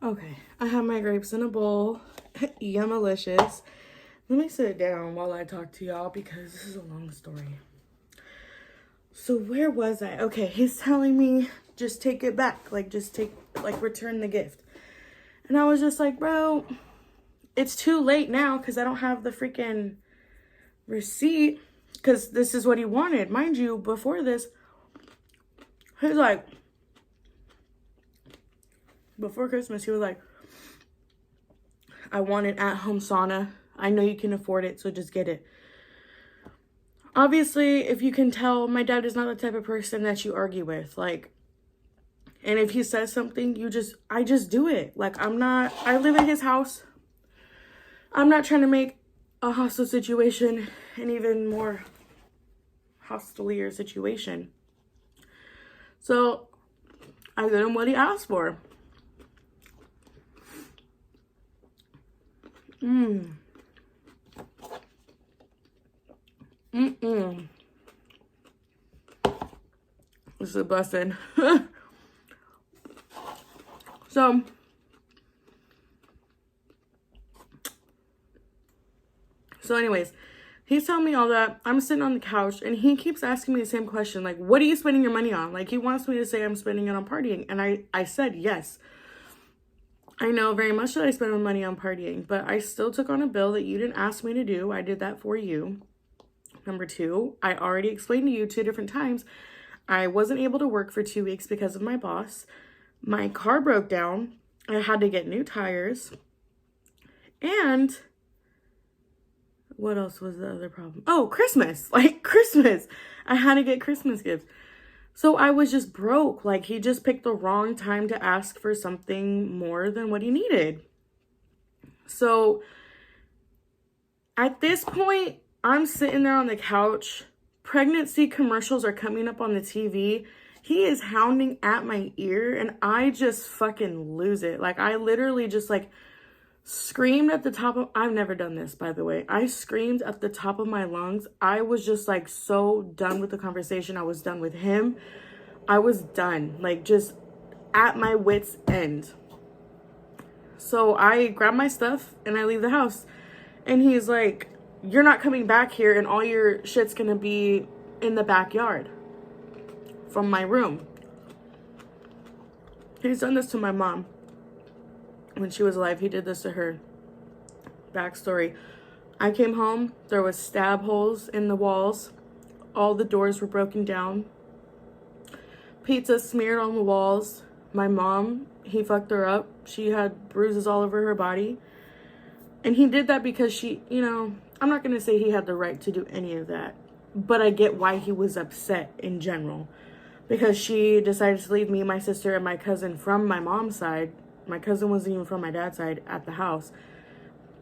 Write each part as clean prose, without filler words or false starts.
Okay, I have my grapes in a bowl. Yummalicious. Let me sit down while I talk to y'all because this is a long story. So where was I? Okay, he's telling me just take it back. Return the gift. And I was just like, bro, it's too late now because I don't have the freaking receipt because this is what he wanted. Mind you, before this, he's like, before Christmas, he was like, I want an at-home sauna. I know you can afford it, so just get it. Obviously, if you can tell, my dad is not the type of person that you argue with. Like, and if he says something, I just do it. Like, I live in his house. I'm not trying to make a hostile situation an even more hostilier situation. So, I gave him what he asked for. This is a blessing. So anyways, he's telling me all that. I'm sitting on the couch and he keeps asking me the same question. Like, what are you spending your money on? Like, he wants me to say I'm spending it on partying. And I said yes. I know very much that I spend my money on partying, but I still took on a bill that you didn't ask me to do. I did that for you. Number two, I already explained to you 2 different times. I wasn't able to work for 2 weeks because of my boss. My car broke down. I had to get new tires. And what else was the other problem? Oh, Christmas. Like, Christmas. I had to get Christmas gifts. So I was just broke. Like, he just picked the wrong time to ask for something more than what he needed. So at this point, I'm sitting there on the couch. Pregnancy commercials are coming up on the TV. He is hounding at my ear and I just fucking lose it. Like, I literally just like screamed at the top of, I've never done this, by the way. I screamed at the top of my lungs. I was just like so done with the conversation. I was done with him. I was done, like just at my wit's end. So I grab my stuff and I leave the house. And he's like, you're not coming back here and all your shit's gonna be in the backyard from my room. He's done this to my mom. When she was alive, he did this to her. Backstory. I came home, there was stab holes in the walls. All the doors were broken down. Pizza smeared on the walls. My mom, he fucked her up. She had bruises all over her body. And he did that because she, I'm not going to say he had the right to do any of that. But I get why he was upset in general. Because she decided to leave me, my sister, and my cousin from my mom's side. My cousin wasn't even from my dad's side at the house.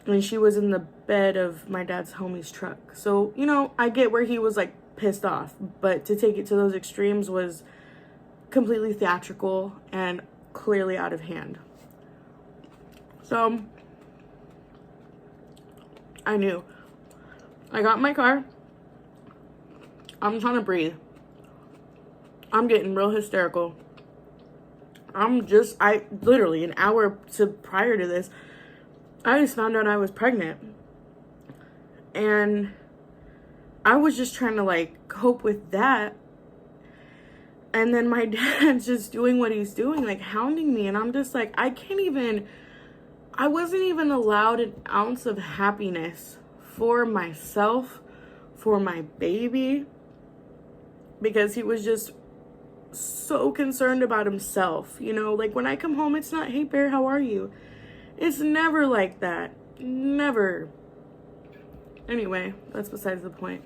And she was in the bed of my dad's homie's truck. So, I get where he was like pissed off. But to take it to those extremes was completely theatrical and clearly out of hand. So, I knew. I got in my car. I'm trying to breathe. I'm getting real hysterical. I literally an hour prior to this, I just found out I was pregnant. And I was just trying to like cope with that. And then my dad's just doing what he's doing, like hounding me. And I'm just like, I wasn't even allowed an ounce of happiness for myself, for my baby, because he was just so concerned about himself. Like when I come home, it's not, hey Bear, how are you? It's never like that. Never. Anyway, that's besides the point.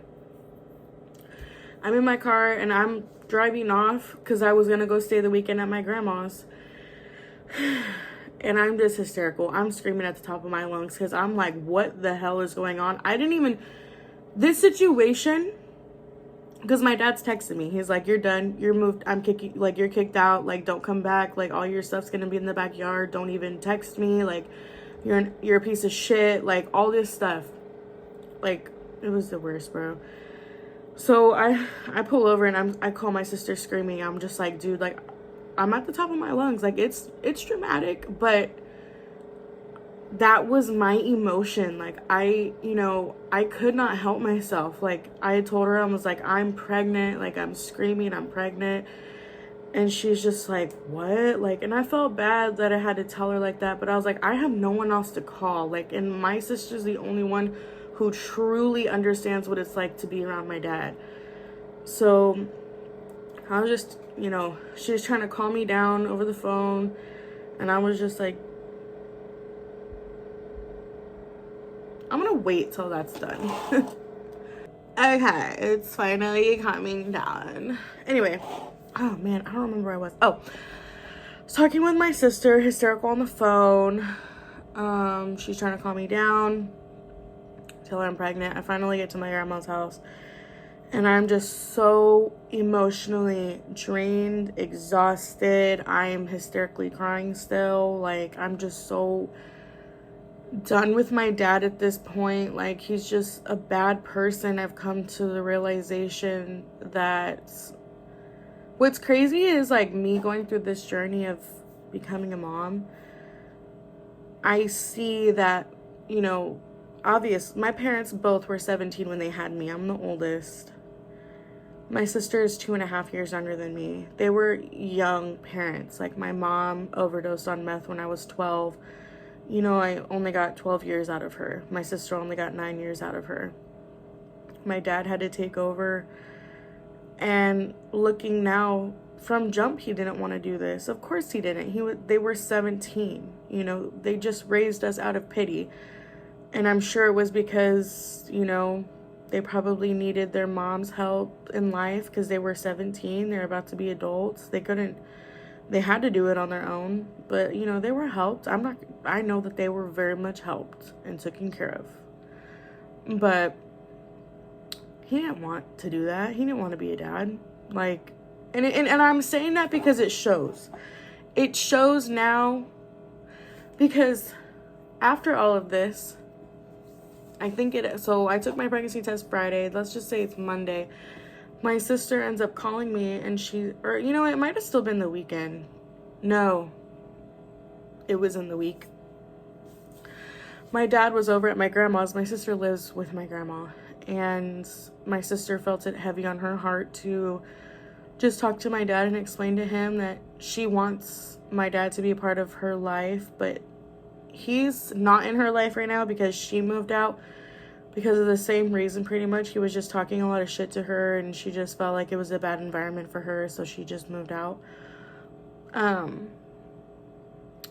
I'm in my car and I'm driving off because I was going to go stay the weekend at my grandma's. And I'm just hysterical. I'm screaming at the top of my lungs because I'm like, what the hell is going on? This situation, because my dad's texting me. He's like, you're done. You're moved. You're kicked out. Like, don't come back. Like, all your stuff's going to be in the backyard. Don't even text me. Like, you're a piece of shit. Like, all this stuff. Like, it was the worst, bro. So I pull over and I call my sister screaming. I'm just like, dude, like, I'm at the top of my lungs. Like, it's dramatic, but that was my emotion. Like, I could not help myself. Like, I had told her, I was like, I'm pregnant. Like, I'm screaming, I'm pregnant. And she's just like, what? Like, and I felt bad that I had to tell her like that, but I was like, I have no one else to call. Like, and my sister's the only one who truly understands what it's like to be around my dad. So I was just, she was trying to calm me down over the phone. And I was just like, I'm gonna wait till that's done. Okay, it's finally coming down. Anyway, oh man, I don't remember where I was. Oh, I was talking with my sister, hysterical on the phone. She's trying to calm me down, tell her I'm pregnant. I finally get to my grandma's house, and I'm just so emotionally drained, exhausted. I'm hysterically crying still. Like, I'm just so done with my dad at this point. Like, he's just a bad person. I've come to the realization that what's crazy is, like, me going through this journey of becoming a mom, I see that, obvious, my parents both were 17 when they had me. I'm the oldest. My sister is 2.5 years younger than me. They were young parents. Like, my mom overdosed on meth when I was 12. I only got 12 years out of her. My sister only got 9 years out of her. My dad had to take over. And looking now, from jump, he didn't want to do this. Of course he didn't. They were 17. They just raised us out of pity. And I'm sure it was because, they probably needed their mom's help in life because they were 17. They're about to be adults. They had to do it on their own, but they were helped. I know that they were very much helped and taken care of. But he didn't want to do that. He didn't want to be a dad. Like, and I'm saying that because it shows. It shows now, because after all of this, so I took my pregnancy test Friday. Let's just say it's Monday. My sister ends up calling me, and it might have still been the weekend. No, it was in the week. My dad was over at my grandma's. My sister lives with my grandma, and my sister felt it heavy on her heart to just talk to my dad and explain to him that she wants my dad to be a part of her life, but he's not in her life right now because she moved out. Because of the same reason, pretty much. He was just talking a lot of shit to her, and she just felt like it was a bad environment for her, so she just moved out. And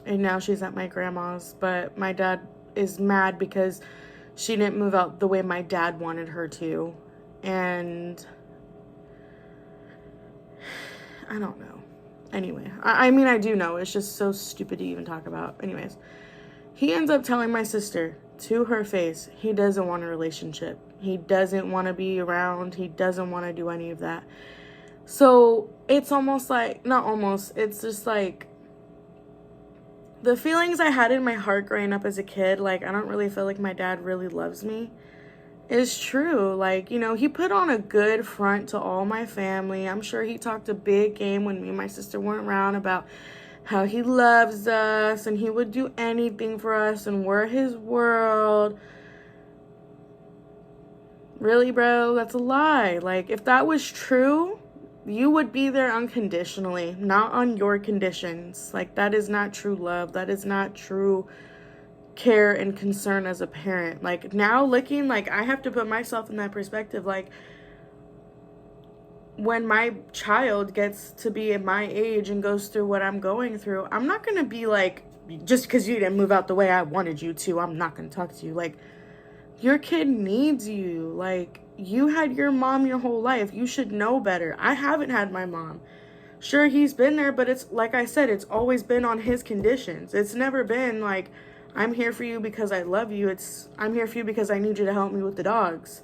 now she's at my grandma's, but my dad is mad because she didn't move out the way my dad wanted her to. And I don't know. Anyway, I mean, I do know. It's just so stupid to even talk about. Anyways, he ends up telling my sister to her face he doesn't want a relationship. He doesn't want to be around. He doesn't want to do any of that. So it's almost like, not almost, it's just like the feelings I had in my heart growing up as a kid, like, I don't really feel like my dad really loves me, is true. Like, he put on a good front to all my family. I'm sure he talked a big game when me and my sister weren't around about how he loves us and he would do anything for us and we're his world. Really, bro? That's a lie. Like, if that was true, you would be there unconditionally, not on your conditions. Like, that is not true love. That is not true care and concern as a parent. Like, now looking, like, I have to put myself in that perspective. Like, when my child gets to be at my age and goes through what I'm going through, I'm not going to be like, just because you didn't move out the way I wanted you to, I'm not going to talk to you. Like, your kid needs you. Like, you had your mom your whole life. You should know better. I haven't had my mom. Sure, he's been there, but it's, like I said, it's always been on his conditions. It's never been like, I'm here for you because I love you. It's, I'm here for you because I need you to help me with the dogs.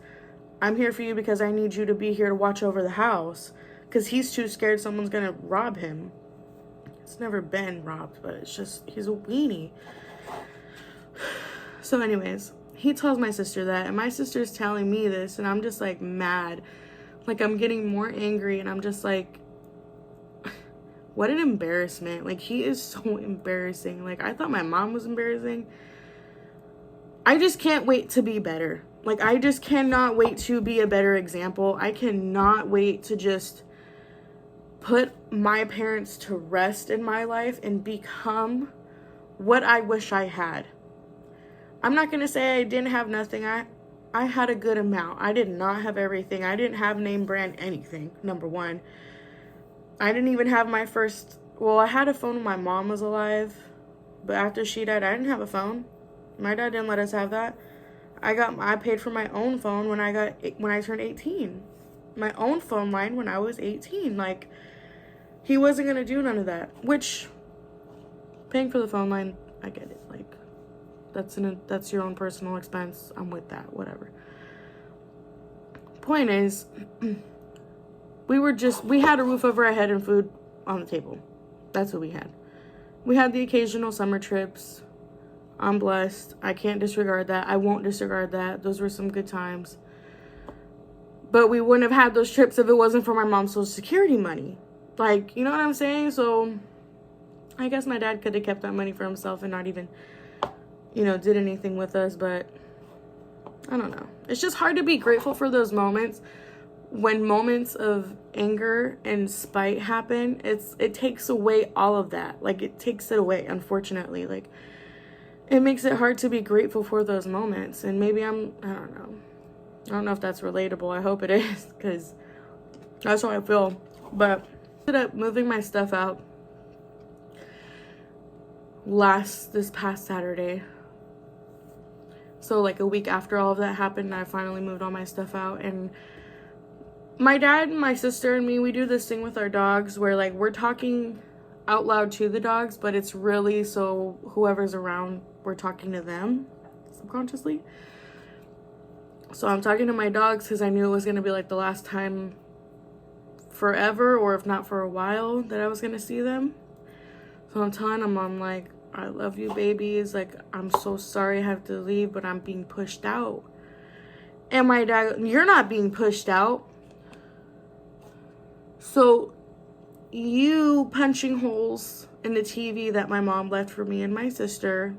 I'm here for you because I need you to be here to watch over the house. Because he's too scared someone's going to rob him. It's never been robbed, but it's just, he's a weenie. So anyways, he tells my sister that, and my sister's telling me this, and I'm just like mad. Like, I'm getting more angry, and I'm just like, what an embarrassment. Like, he is so embarrassing. Like, I thought my mom was embarrassing. I just can't wait to be better. Like, I just cannot wait to be a better example. I cannot wait to just put my parents to rest in my life and become what I wish I had. I'm not going to say I didn't have nothing. I had a good amount. I did not have everything. I didn't have name brand anything, number one. I didn't even have my first, well, I had a phone when my mom was alive, but after she died, I didn't have a phone. My dad didn't let us have that. I paid for my own phone when I turned 18. My own phone line when I was 18. Like, he wasn't going to do none of that, which paying for the phone line, I get it. Like, that's your own personal expense. I'm with that, whatever. Point is, we had a roof over our head and food on the table. That's what we had. We had the occasional summer trips. I'm blessed. I can't disregard that. I won't disregard that. Those were some good times. But we wouldn't have had those trips if it wasn't for my mom's Social Security money. Like, you know what I'm saying? So, I guess my dad could have kept that money for himself and not even, did anything with us. But, I don't know. It's just hard to be grateful for those moments. When moments of anger and spite happen, it takes away all of that. Like, it takes it away, unfortunately. Like, it makes it hard to be grateful for those moments. And maybe I don't know. I don't know if that's relatable. I hope it is, because that's how I feel. But I ended up moving my stuff out this past Saturday. So like a week after all of that happened, I finally moved all my stuff out. And my dad and my sister and me, we do this thing with our dogs where like we're talking out loud to the dogs, but it's really so whoever's around, we're talking to them subconsciously. So I'm talking to my dogs because I knew it was going to be like the last time forever, or if not for a while, that I was going to see them. So I'm telling them, I'm like, I love you babies. Like, I'm so sorry I have to leave, but I'm being pushed out. And my dad, you're not being pushed out. So you punching holes in the TV that my mom left for me and my sister,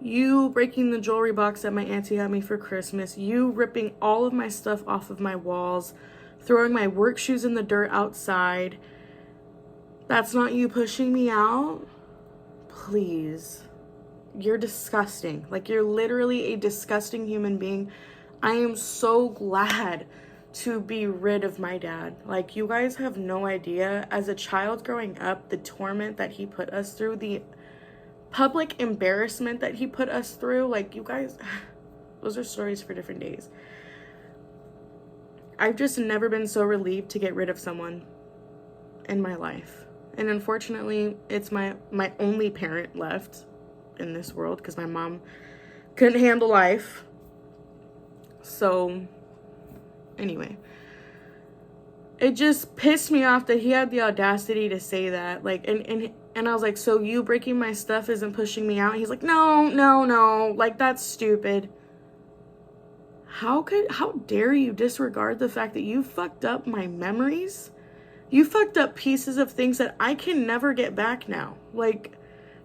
you breaking the jewelry box that my auntie got me for Christmas, you ripping all of my stuff off of my walls, throwing my work shoes in the dirt outside, that's not you pushing me out? Please. You're disgusting. Like, you're literally a disgusting human being. I am so glad to be rid of my dad. Like, you guys have no idea. As a child growing up, the torment that he put us through, the public embarrassment that he put us through, like, you guys, those are stories for different days. I've just never been so relieved to get rid of someone in my life. And unfortunately, it's my only parent left in this world because my mom couldn't handle life. So anyway, it just pissed me off that he had the audacity to say that. Like, and I was like, so you breaking my stuff isn't pushing me out? And he's like, no, like, that's stupid. How dare you disregard the fact that you fucked up my memories? You fucked up pieces of things that I can never get back now. Like,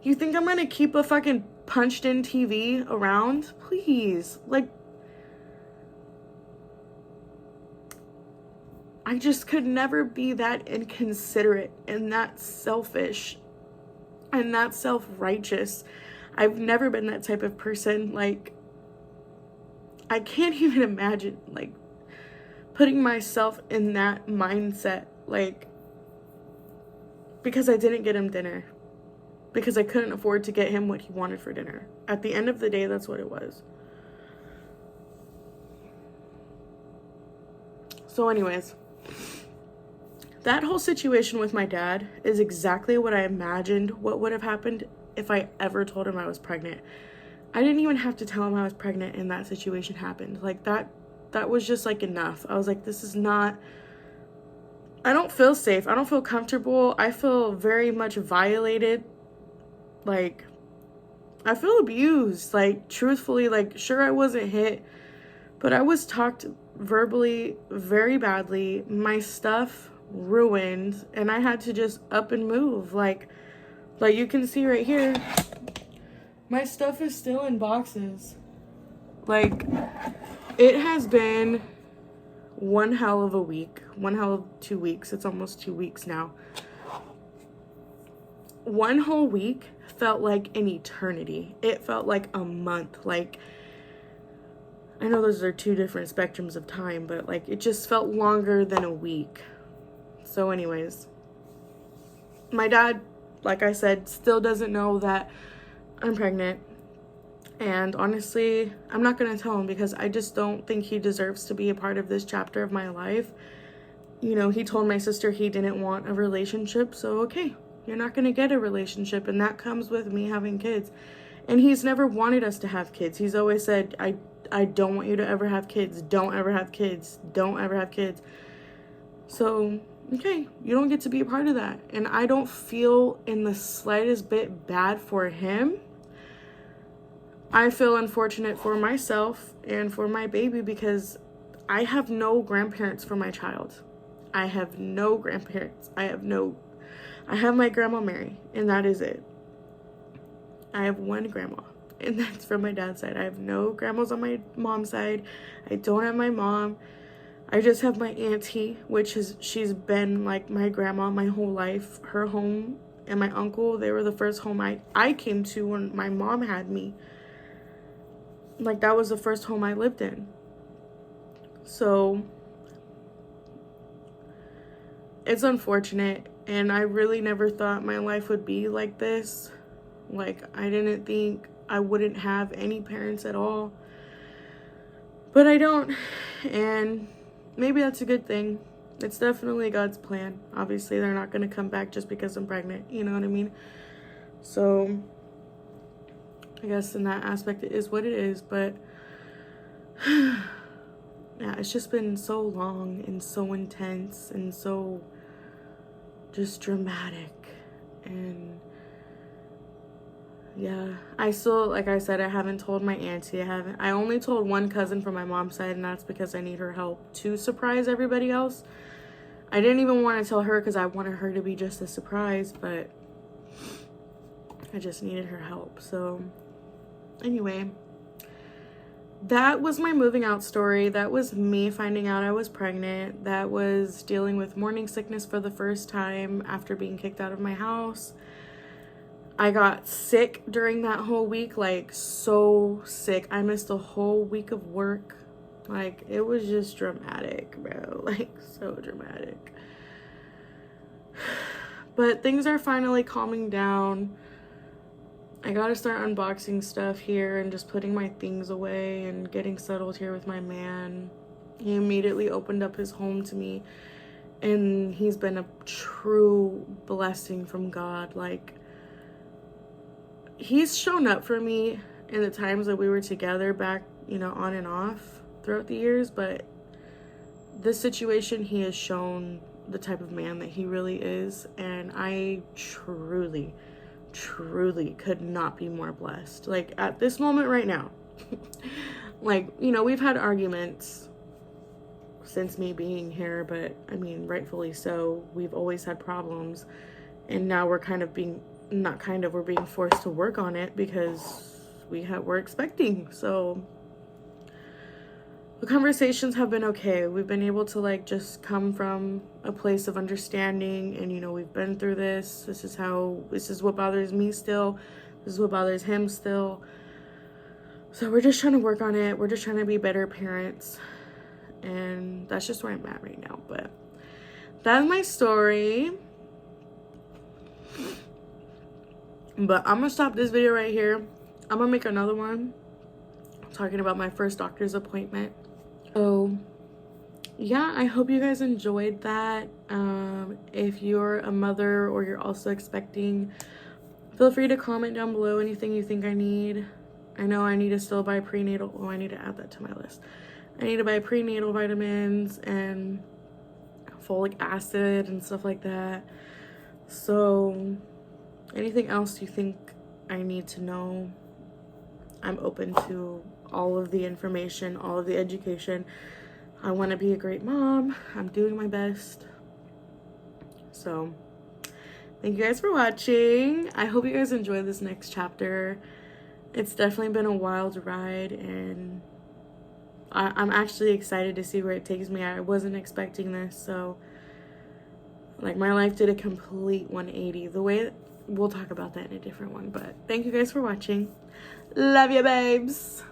you think I'm gonna keep a fucking punched in TV around? Please. Like, I just could never be that inconsiderate and that selfish and that self-righteous. I've never been that type of person. Like, I can't even imagine, like, putting myself in that mindset, like, because I didn't get him dinner. Because I couldn't afford to get him what he wanted for dinner. At the end of the day, that's what it was. So anyways, that whole situation with my dad is exactly what I imagined what would have happened if I ever told him I was pregnant. I didn't even have to tell him I was pregnant and that situation happened. Like, that was just, like, enough. I was like, this is not, I don't feel safe. I don't feel comfortable. I feel very much violated. Like, I feel abused. Like, truthfully, like, sure, I wasn't hit, but I was talked verbally very badly. My stuff ruined, and I had to just up and move. Like you can see right here, My stuff is still in boxes. Like, it has been one hell of a week. One hell of 2 weeks. It's almost 2 weeks now. One whole week felt like an eternity. It felt like a month. Like, I know those are 2 different spectrums of time, but like, it just felt longer than a week. So anyways, my dad, like I said, still doesn't know that I'm pregnant. And honestly, I'm not going to tell him because I just don't think he deserves to be a part of this chapter of my life. You know, he told my sister he didn't want a relationship. So, okay, you're not going to get a relationship. And that comes with me having kids. And he's never wanted us to have kids. He's always said, I don't want you to ever have kids. Don't ever have kids. Don't ever have kids. So, okay, you don't get to be a part of that. And I don't feel in the slightest bit bad for him. I feel unfortunate for myself and for my baby because I have no grandparents for my child. I have no grandparents. I have my Grandma Mary, and that is it. I have one grandma, and that's from my dad's side. I have no grandmas on my mom's side. I don't have my mom. I just have my auntie, she's been like my grandma my whole life. Her home and my uncle, they were the first home I came to when my mom had me. Like, that was the first home I lived in. So, it's unfortunate, and I really never thought my life would be like this. Like, I didn't think I wouldn't have any parents at all. But I don't, and maybe that's a good thing. It's definitely God's plan. Obviously, they're not going to come back just because I'm pregnant, you know what I mean? So, I guess in that aspect it is what it is, but yeah, it's just been so long and so intense and so just dramatic. And yeah, I still, like I said, I haven't told my auntie. I only told one cousin from my mom's side, and that's because I need her help to surprise everybody else. I didn't even want to tell her because I wanted her to be just a surprise, but I just needed her help. So anyway, that was my moving out story. That was me finding out I was pregnant. That was dealing with morning sickness for the first time after being kicked out of my house. I got sick during that whole week, like so sick. I missed a whole week of work. Like, it was just dramatic, bro. Like, so dramatic. But things are finally calming down. I gotta start unboxing stuff here and just putting my things away and getting settled here with my man. He immediately opened up his home to me, and he's been a true blessing from God. Like, he's shown up for me in the times that we were together back, you know, on and off throughout the years, but this situation, he has shown the type of man that he really is, and I truly could not be more blessed. Like, at this moment right now, like, you know, we've had arguments since me being here, but I mean, rightfully so. We've always had problems, and now we're we're being forced to work on it because we're expecting. So the conversations have been okay. We've been able to, like, just come from a place of understanding, and, you know, we've been through this. This is what bothers me still. This is what bothers him still. So we're just trying to work on it. We're just trying to be better parents. And that's just where I'm at right now. But that's my story. But I'm gonna stop this video right here. I'm gonna make another one talking about my first doctor's appointment. So yeah, I hope you guys enjoyed that. If you're a mother or you're also expecting, feel free to comment down below anything you think I need. I know I need to still buy prenatal. Oh, I need to add that to my list. I need to buy prenatal vitamins and folic acid and stuff like that. So anything else you think I need to know, I'm open to all of the information, all of the education. I want to be a great mom. I'm doing my best. So thank you guys for watching. I hope you guys enjoy this next chapter. it's definitely been a wild ride, and I'm actually excited to see where it takes me. I wasn't expecting this, so like my life did a complete 180. The way we'll talk about that in a different one, but thank you guys for watching. Love you, babes.